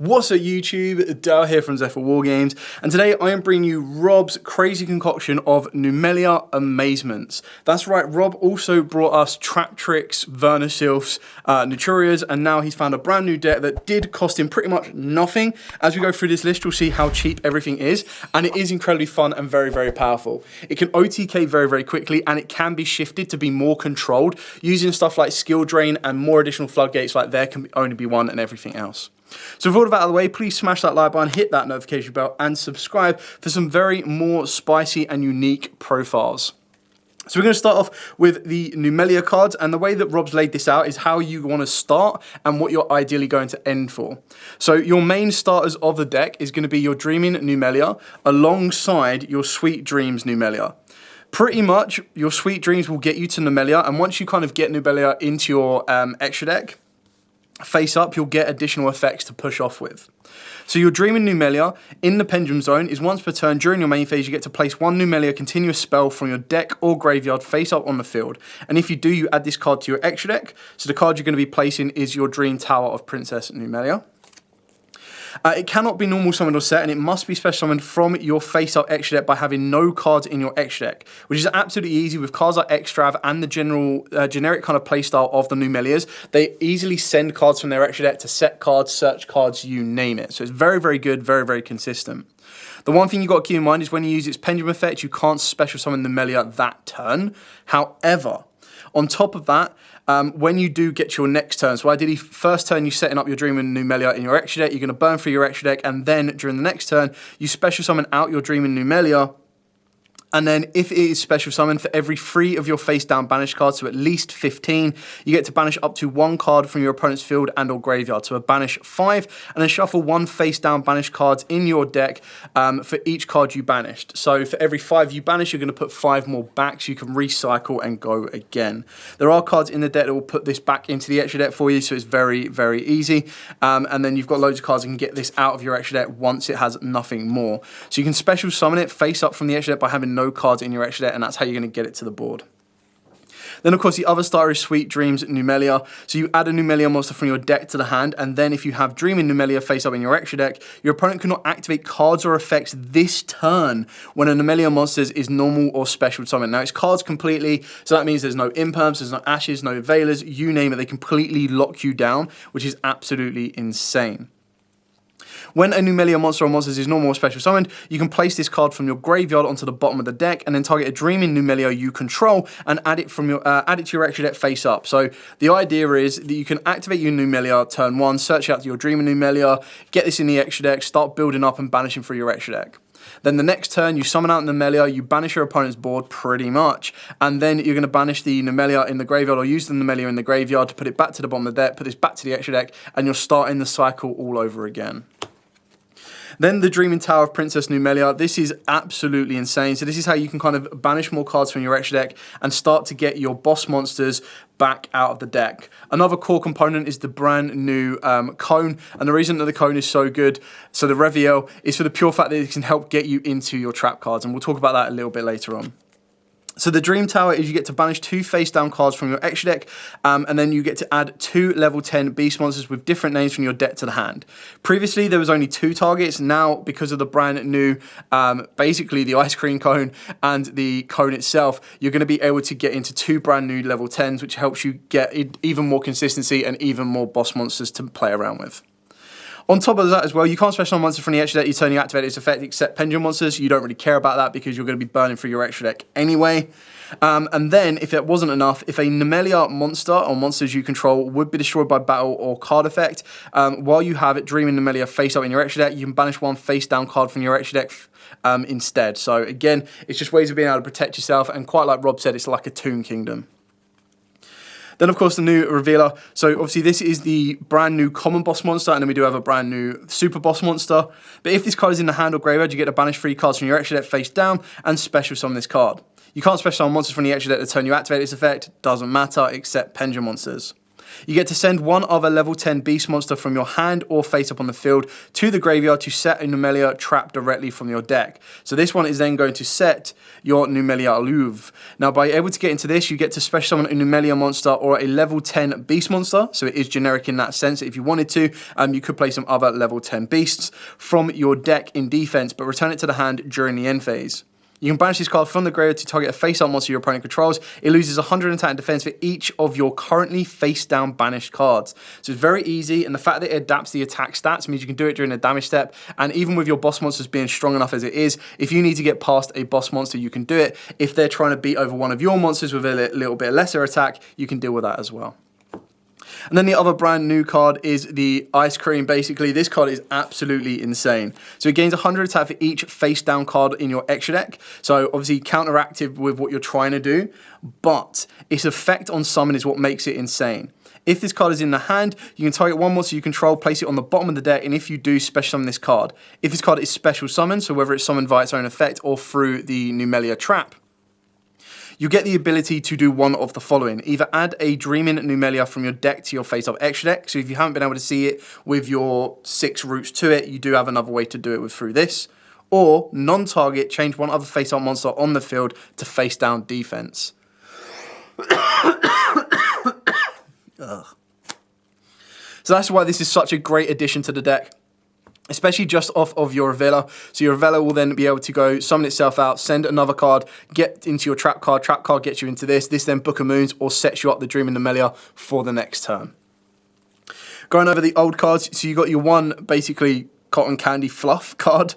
What's up YouTube, Dale here from Zephyr Wargames, and today I am bringing you Rob's crazy concoction of Numleria Amazements. That's right, Rob also brought us Trap Tricks, Vernisylphs, Nutrurias, and now he's found a brand new deck that did cost him pretty much nothing. As we go through this list, you'll see how cheap everything is, and it is incredibly fun and very, very powerful. It can OTK very, very quickly, and it can be shifted to be more controlled using stuff like Skill Drain and more additional floodgates like there can only be one and everything else. So with all of that out of the way, please smash that like button, hit that notification bell, and subscribe for some very more spicy and unique profiles. So we're going to start off with the Numleria cards, and the way that Rob's laid this out is how you want to start and what you're ideally going to end for. So your main starters of the deck is going to be your Dreaming Numleria alongside your Sweet Dreams Numleria. Pretty much, your Sweet Dreams will get you to Numleria, and once you kind of get Numleria into your extra deck, face up, you'll get additional effects to push off with. So your Dreaming Numleria in the Pendulum Zone is once per turn during your main phase you get to place one Numleria continuous spell from your deck or graveyard face up on the field. And if you do, you add this card to your extra deck. So the card you're going to be placing is your Dream Tower of Princess Numleria. It cannot be normal summoned or set, and it must be special summoned from your face-up extra deck by having no cards in your extra deck, which is absolutely easy with cards like Extrav and the generic kind of playstyle of the Numlerias. They easily send cards from their extra deck to set cards, search cards, you name it. So it's very, very good, very, very consistent. The one thing you've got to keep in mind is when you use its Pendulum effect, you can't special summon Numleria that turn. However, on top of that, when you do get your next turn, so ideally first turn you're setting up your Dreaming Numleria in your extra deck, you're going to burn through your extra deck, and then during the next turn, you special summon out your Dreaming Numleria. And then if it is special summoned, for every 3 of your face down banished cards, so at least 15, you get to banish up to 1 card from your opponent's field and or graveyard. So a banish 5, and then shuffle 1 face down banished cards in your deck for each card you banished. So for every 5 you banish, you're going to put 5 more back so you can recycle and go again. There are cards in the deck that will put this back into the extra deck for you, so it's very, very easy. And then you've got loads of cards that can get this out of your extra deck once it has nothing more. So you can special summon it face up from the extra deck by having no cards in your extra deck, and that's how you're going to get it to the board. Then, of course, the other starter is Sweet Dreams Numleria. So you add a Numleria monster from your deck to the hand, and then if you have Dreaming Numleria face up in your extra deck, your opponent cannot activate cards or effects this turn when a Numleria monster is normal or special summon. Now, it's cards completely, so that means there's no Imperms, there's no Ashes, no Veilers, you name it, they completely lock you down, which is absolutely insane. When a Numleria monster or monsters is normal or special summoned, you can place this card from your graveyard onto the bottom of the deck, and then target a Dreaming Numleria you control and add it from your add it to your extra deck face up. So the idea is that you can activate your Numleria turn 1, search out your Dreaming Numleria, get this in the extra deck, start building up and banishing through your extra deck. Then the next turn, you summon out Numleria, you banish your opponent's board pretty much, and then you're going to banish the Numleria in the graveyard or use the Numleria in the graveyard to put it back to the bottom of the deck, put this back to the extra deck, and you're starting the cycle all over again. Then the Dreaming Tower of Princess Numleria. This is absolutely insane. So this is how you can kind of banish more cards from your extra deck and start to get your boss monsters back out of the deck. Another core component is the brand new cone, and the reason that the cone is so good, so the Reveille, is for the pure fact that it can help get you into your trap cards, and we'll talk about that a little bit later on. So the Dream Tower is you get to banish 2 face down cards from your extra deck, and then you get to add 2 level 10 beast monsters with different names from your deck to the hand. Previously there was only 2 targets. Now, because of the brand new, basically the ice cream cone and the cone itself, you're going to be able to get into 2 brand new level 10s, which helps you get even more consistency and even more boss monsters to play around with. On top of that as well, you can't special summon monster from the extra deck you turn you activate its effect except Pendulum monsters. You don't really care about that because you're going to be burning through your extra deck anyway. And then, if it wasn't enough, if a Numleria monster or monsters you control would be destroyed by battle or card effect, while you have it Dreaming Numleria face up in your extra deck, you can banish 1 face down card from your extra deck instead. So again, it's just ways of being able to protect yourself, and quite like Rob said, it's like a Toon Kingdom. Then, of course, the new Revealer. So, obviously, this is the brand new common boss monster, and then we do have a brand new super boss monster. But if this card is in the hand or graveyard, you get to banish 3 cards from your extra deck face down and special summon this card. You can't special summon monsters from the extra deck to turn you activate this effect. Doesn't matter, except Pendulum monsters. You get to send one other level 10 beast monster from your hand or face up on the field to the graveyard to set a Numleria trap directly from your deck. So this one is then going to set your Numleria Louvre. Now, by able to get into this, you get to special summon a Numleria monster or a level 10 beast monster. So it is generic in that sense. If you wanted to, you could play some other level 10 beasts from your deck in defense, but return it to the hand during the end phase. You can banish this card from the graveyard to target a face-up monster your opponent controls. It loses 100 attack and defense for each of your currently face-down banished cards. So it's very easy, and the fact that it adapts the attack stats means you can do it during the damage step, and even with your boss monsters being strong enough as it is, if you need to get past a boss monster, you can do it. If they're trying to beat over one of your monsters with a little bit lesser attack, you can deal with that as well. And then the other brand new card is the Ice Cream. Basically, this card is absolutely insane. So it gains 100 attack for each face down card in your extra deck. So obviously counteractive with what you're trying to do, but its effect on summon is what makes it insane. If this card is in the hand, you can target one monster you control, place it on the bottom of the deck, and if you do, special summon this card. If this card is special summoned, so whether it's summoned via its own effect or through the Numleria trap, you get the ability to do one of the following. Either add a Dreaming Numleria from your deck to your face-up extra deck. So if you haven't been able to see it with your 6 routes to it, you do have another way to do it through this. Or, non-target, change one other face-up monster on the field to face-down defense. So that's why this is such a great addition to the deck, especially just off of your Avila. So your Avila will then be able to go summon itself out, send another card, get into your trap card gets you into this then Book of Moons or sets you up the Dreaming Numleria for the next turn. Going over the old cards, so you got your one basically cotton candy fluff card.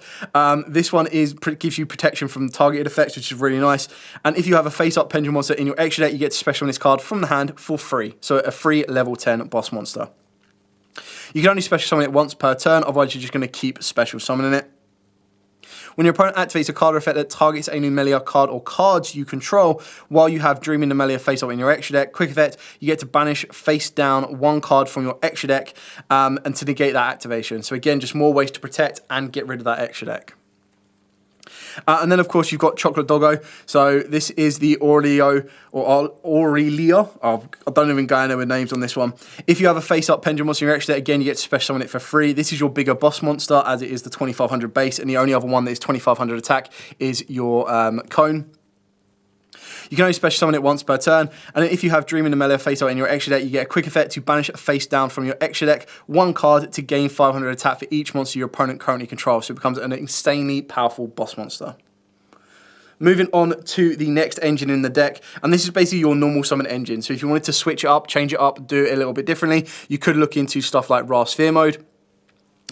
This one gives you protection from targeted effects, which is really nice. And if you have a face-up pendulum monster in your extra deck, you get to special this card from the hand for free. So a free level 10 boss monster. You can only special summon it once per turn, otherwise you're just going to keep special summoning it. When your opponent activates a card or effect that targets a Numleria card or cards you control while you have Dreaming Numleria face up in your extra deck, quick effect, you get to banish face down one card from your extra deck and to negate that activation. So again, just more ways to protect and get rid of that extra deck. And then, of course, you've got Chocolate Doggo. So this is the Aurelia. Oh, I don't even go in there with names on this one. If you have a face-up pendulum monster in your extra deck, again, you get to special summon it for free. This is your bigger boss monster, as it is the 2500 base, and the only other one that is 2500 attack is your Cone. You can only special summon it once per turn, and then if you have Dreaming Numleria face out in your extra deck, you get a quick effect to banish a face down from your extra deck, one card to gain 500 attack for each monster your opponent currently controls, so it becomes an insanely powerful boss monster. Moving on to the next engine in the deck, and this is basically your normal summon engine, so if you wanted to switch it up, change it up, do it a little bit differently, you could look into stuff like Ra Sphere mode.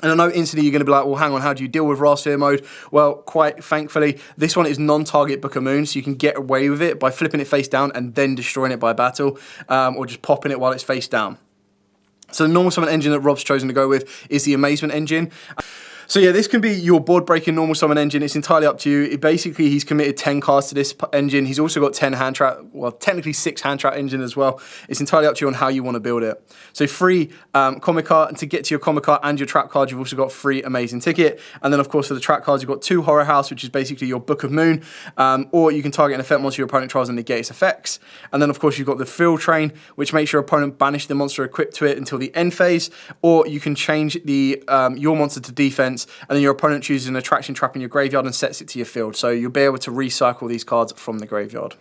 And I know instantly you're going to be like, well, hang on, how do you deal with Ra Sphere mode? Well, quite thankfully, this one is non-target Book of Moons, so you can get away with it by flipping it face down and then destroying it by battle, or just popping it while it's face down. So the normal summon engine that Rob's chosen to go with is the Amazement engine. So yeah, this can be your board-breaking normal summon engine. It's entirely up to you. Basically, he's committed 10 cards to this engine. He's also got 10 hand trap, well, technically 6 hand trap engine as well. It's entirely up to you on how you want to build it. So free comic card, and to get to your comic card and your trap card, you've also got free Amazing Ticket. And then, of course, for the trap cards, you've got 2 Horror House, which is basically your Book of Moon, or you can target an effect monster your opponent tries and negate its effects. And then, of course, you've got the Field Train, which makes your opponent banish the monster equipped to it until the end phase, or you can change the your monster to defense, and then your opponent chooses an attraction trap in your graveyard and sets it to your field. So you'll be able to recycle these cards from the graveyard.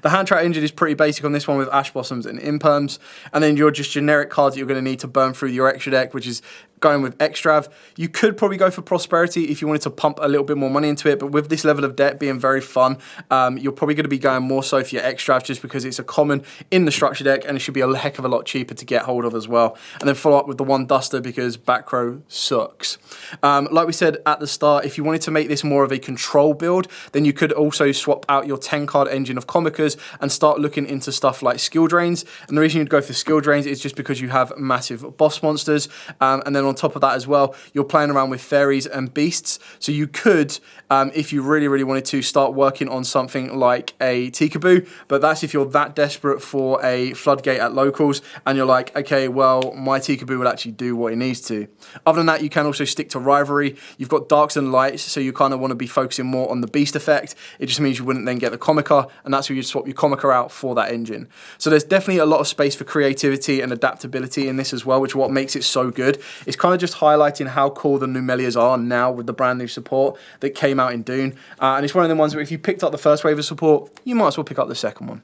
The hand trap engine is pretty basic on this one with Ash Blossoms and Imperms, and then your just generic cards that you're going to need to burn through your extra deck, which is going with Extrav. You could probably go for Prosperity if you wanted to pump a little bit more money into it, but with this level of deck being very fun, you're probably going to be going more so for your Extrav just because it's a common in the structure deck and it should be a heck of a lot cheaper to get hold of as well. And then follow up with the one Duster because back row sucks. Like we said at the start, if you wanted to make this more of a control build, then you could also swap out your 10 card engine of Comicas and start looking into stuff like skill drains. And the reason you'd go for skill drains is just because you have massive boss monsters, and then on on top of that as well, you're playing around with fairies and beasts. So you could, if you really, really wanted to, start working on something like a Tikaboo, but that's if you're that desperate for a floodgate at locals and you're like, okay, well, my Tikaboo will actually do what it needs to. Other than that, you can also stick to rivalry. You've got darks and lights, so you kind of want to be focusing more on the beast effect. It just means you wouldn't then get the Comica, and that's where you'd swap your Comica out for that engine. So there's definitely a lot of space for creativity and adaptability in this as well, which is what makes it so good. It's kind of just highlighting how cool the Numelias are now with the brand new support that came out in Dune. And it's one of the ones where if you picked up the first wave of support, you might as well pick up the second one.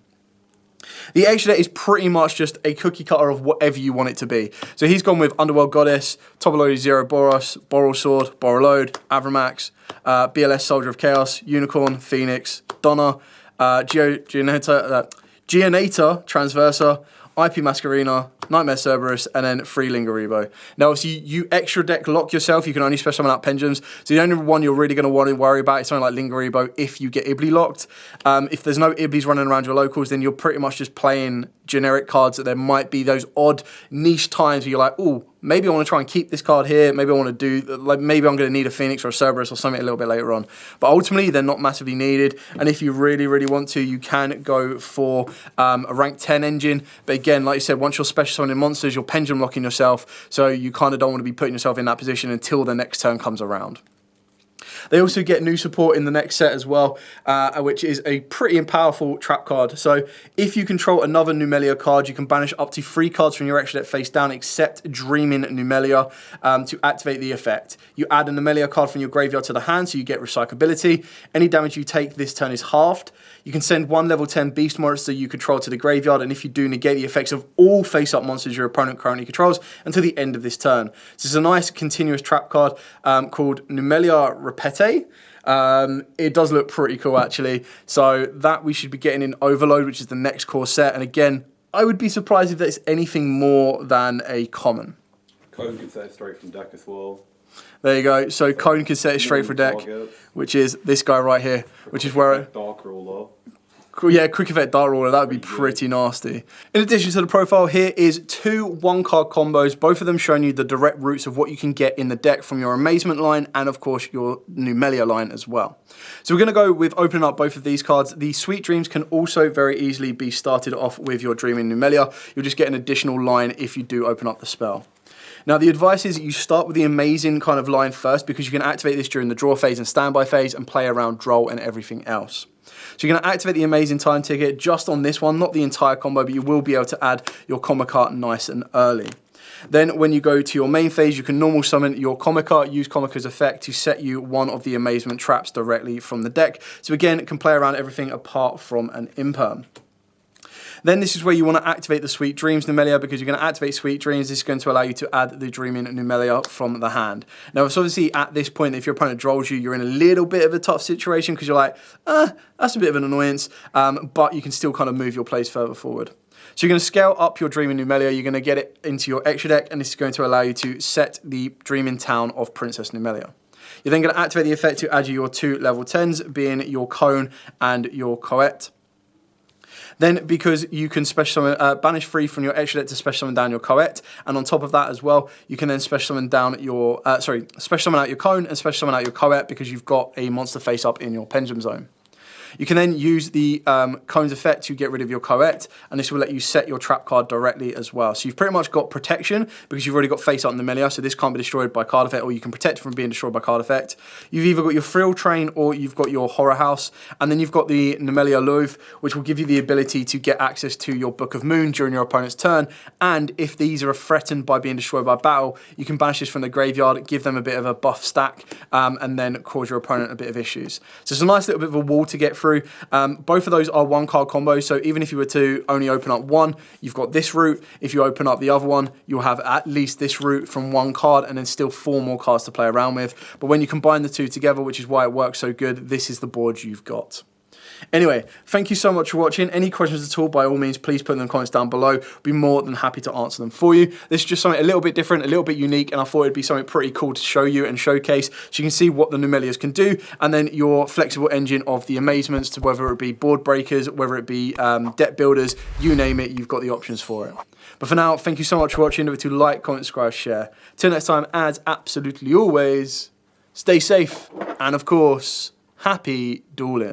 The extra deck is pretty much just a cookie cutter of whatever you want it to be. So he's gone with Underworld Goddess, Top-loaded Zero Boros, Boral Sword, Boraload, Avramax, BLS Soldier of Chaos, Unicorn, Phoenix, Donna, Geonator, Transversa, IP Masquerina, Nightmare Cerberus, and then free Lingaribo. Now, obviously, you extra deck lock yourself. You can only special summon out Pendulums. So the only one you're really going to want to worry about is something like Lingaribo if you get Ibly locked. If there's no Iblys running around your locals, then you're pretty much just playing generic cards that there might be those odd niche times where you're like, oh, maybe I want to try and keep this card here. Maybe I want to do, like, maybe I'm going to need a Phoenix or a Cerberus or something a little bit later on. But ultimately, they're not massively needed. And if you really, really want to, you can go for a rank 10 engine. But again, like you said, once you're special summoning monsters, you're pendulum locking yourself. So you kind of don't want to be putting yourself in that position until the next turn comes around. They also get new support in the next set as well, which is a pretty powerful trap card. So if you control another Numleria card, you can banish up to 3 cards from your extra deck face down, except Dreaming Numleria, to activate the effect. You add a Numleria card from your graveyard to the hand, so you get recyclability. Any damage you take this turn is halved. You can send 1 level 10 beast monster you control to the graveyard, and if you do, negate the effects of all face-up monsters your opponent currently controls until the end of this turn. So it's a nice continuous trap card called Numleria Repete. It does look pretty cool, actually. So that we should be getting in Overload, which is the next core set. And again, I would be surprised if there's anything more than a common. Cone can set it straight from deck as well. There you go. So Cone can set it straight for deck, which is this guy right here, which is where Dark Ruler. Yeah, quick effect Dark Ruler, that would be pretty nasty. In addition to the profile, here is 2 one-card combos, both of them showing you the direct routes of what you can get in the deck from your Amazement line and, of course, your Numleria line as well. So we're going to go with opening up both of these cards. The Sweet Dreams can also very easily be started off with your Dreaming Numleria. You'll just get an additional line if you do open up the spell. Now, the advice is you start with the Amazing kind of line first, because you can activate this during the draw phase and standby phase and play around Droll and everything else. So you're going to activate the Amazing Time Ticket just on this one, not the entire combo, but you will be able to add your Comica nice and early. Then when you go to your main phase, you can normal summon your Comica, use Comica's effect to set you one of the Amazement traps directly from the deck. So again, it can play around everything apart from an Imperm. Then this is where you want to activate the Sweet Dreams Numleria, because you're going to activate Sweet Dreams. This is going to allow you to add the Dreaming Numleria from the hand. Now, it's obviously at this point, if your opponent drolls you, you're in a little bit of a tough situation, because you're like, that's a bit of an annoyance, but you can still kind of move your plays further forward. So you're going to scale up your Dreaming Numleria, you're going to get it into your extra deck, and this is going to allow you to set the Dreaming Town of Princess Numleria. You're then going to activate the effect to add you your 2 level 10s, being your Cone and your Coet. Then, because you can special summon, banish free from your extra deck to special summon down your Coet, and on top of that as well, you can then special summon down your, special summon out your Cone and special summon out your Coet, because you've got a monster face up in your Pendulum Zone. You can then use the Cone's effect to get rid of your Coet, and this will let you set your trap card directly as well. So you've pretty much got protection, because you've already got face up in the Numleria, so this can't be destroyed by card effect, or you can protect it from being destroyed by card effect. You've either got your Frill Train, or you've got your Horror House, and then you've got the Numleria Louvre, which will give you the ability to get access to your Book of Moon during your opponent's turn, and if these are threatened by being destroyed by battle, you can banish this from the graveyard, give them a bit of a buff stack, and then cause your opponent a bit of issues. So it's a nice little bit of a wall to get through. Both of those are 1-card combos, so even if you were to only open up one, you've got this route. If you open up the other one, you'll have at least this route from 1 card, and then still 4 more cards to play around with. But when you combine the two together, which is why it works so good, this is the board you've got. Anyway, thank you so much for watching. Any questions at all, by all means, please put them in the comments down below. Be more than happy to answer them for you. This is just something a little bit different, a little bit unique, and I thought it'd be something pretty cool to show you and showcase so you can see what the Numelias can do, and then your flexible engine of the Amazements, to whether it be board breakers, whether it be deck builders, you name it, you've got the options for it. But for now, thank you so much for watching. Remember to like, comment, subscribe, share. Till next time, as absolutely always, stay safe, and of course, happy dueling.